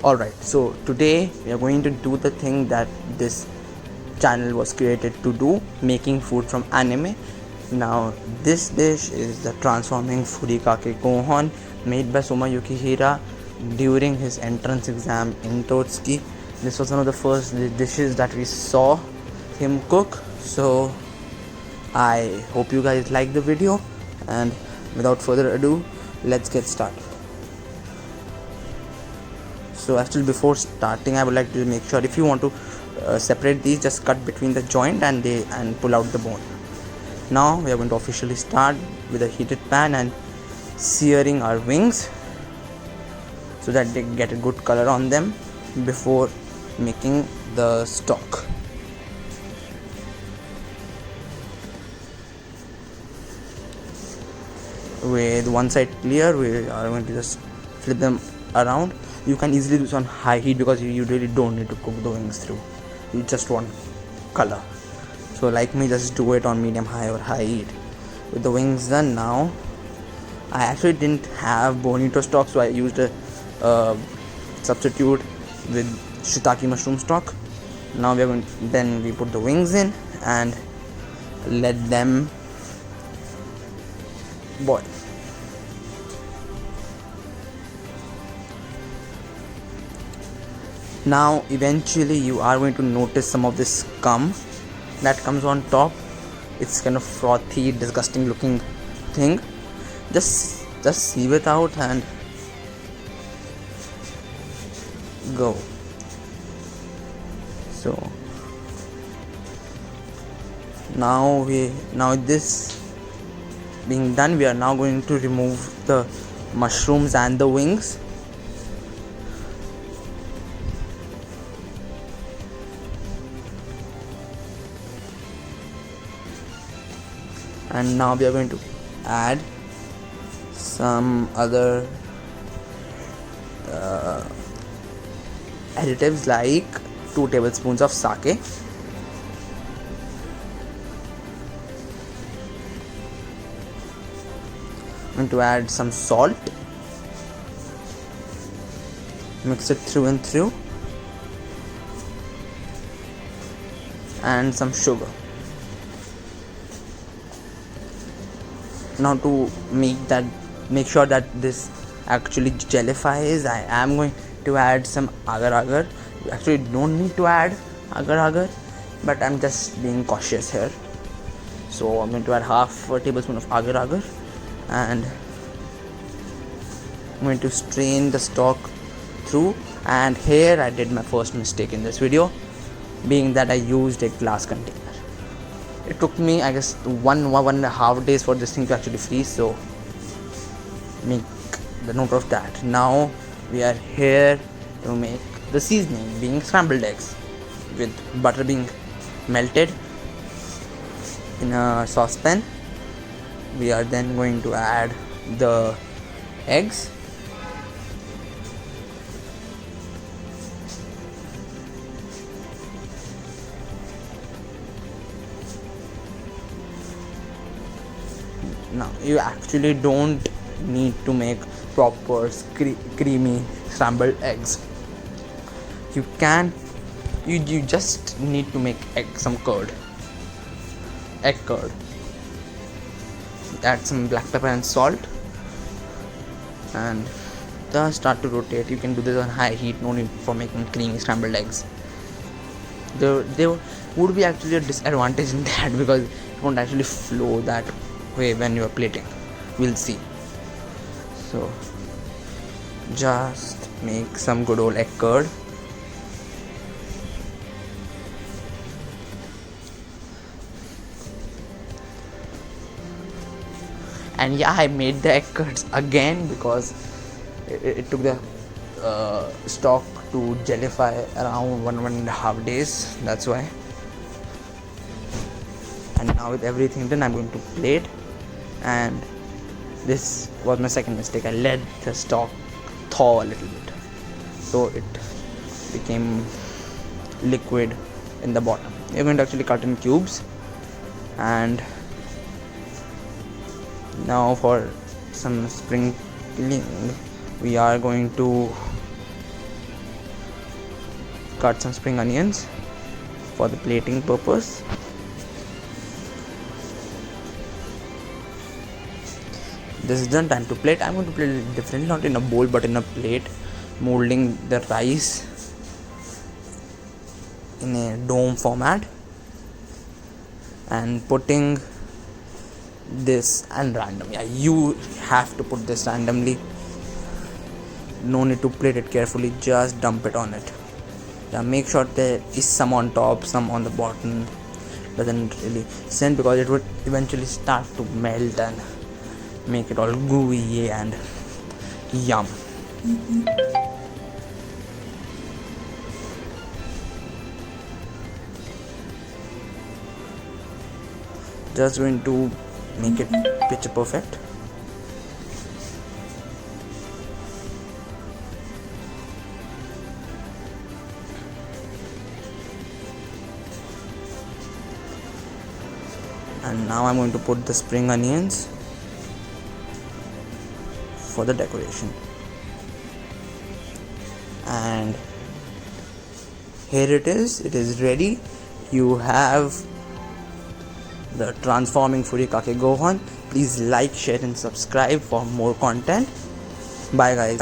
Alright, so today we are going to do the thing that this channel was created to do, making food from anime. Now this dish is the transforming Furikake Gohan made by Soma Yukihira during his entrance exam in Totsuki. This was one of the first dishes that we saw him cook, so I hope you guys like the video, and without further ado, let's get started. So actually, before starting, I would like to make sure if you want to separate these, just cut between the joint and pull out the bone. Now we are going to officially start with a heated pan and searing our wings so that they get a good color on them before making the stock. With one side clear, we are going to just flip them around. You can easily do this on high heat because you really don't need to cook the wings through. You just want color. So like me, just do it on medium high or high heat. With the wings done now, I actually didn't have bonito stock, so I used a substitute with shiitake mushroom stock. Now we are going then we put the wings in and let them boil. Now eventually you are going to notice some of this scum that comes on top. It's kind of frothy, disgusting looking thing. Just sieve it out and go. So now this being done, we are now going to remove the mushrooms and the wings. And now we are going to add some other additives like 2 tablespoons of sake, I'm going to add some salt, mix it through and through, and some sugar. Now to make sure that this actually jellifies, I am going to add some agar-agar. You actually don't need to add agar-agar, but I'm just being cautious here. So I'm going to add half a tablespoon of agar-agar, and I'm going to strain the stock through. And here I did my first mistake in this video, being that I used a glass container. It took me, I guess, one and a half days for this thing to actually freeze, so make the note of that. Now we are here to make the seasoning, being scrambled eggs with butter being melted in a saucepan. We are then going to add the eggs, now you actually don't need to make proper creamy scrambled eggs. You just need to make some egg curd. Add some black pepper and salt and just start to rotate. You can do this on high heat, no need for making creamy scrambled eggs. There would be actually a disadvantage in that because it won't actually flow that way when you are plating. We'll see. So just make some good old egg curd. And yeah, I made the egg curds again because it took the stock to jellify around one and a half days. That's why. And now with everything done, I'm going to plate. And this was my second mistake. I let the stock thaw a little bit, so it became liquid in the bottom. You're going to actually cut in cubes. And now for some sprinkling, we are going to cut some spring onions for the plating purpose. This is done. Time to plate. I'm going to plate it differently, not in a bowl but in a plate, molding the rice in a dome format and putting this and random. Yeah, you have to put this randomly. No need to plate it carefully, just dump it on it. Yeah, make sure there is some on top, some on the bottom. Doesn't really send because it would eventually start to melt and make it all gooey and yum. Just going to make it picture perfect. And now I'm going to put the spring onions for the decoration. And here it is ready. You have the transforming Furikake Gohan. Please like, share and subscribe for more content. Bye guys.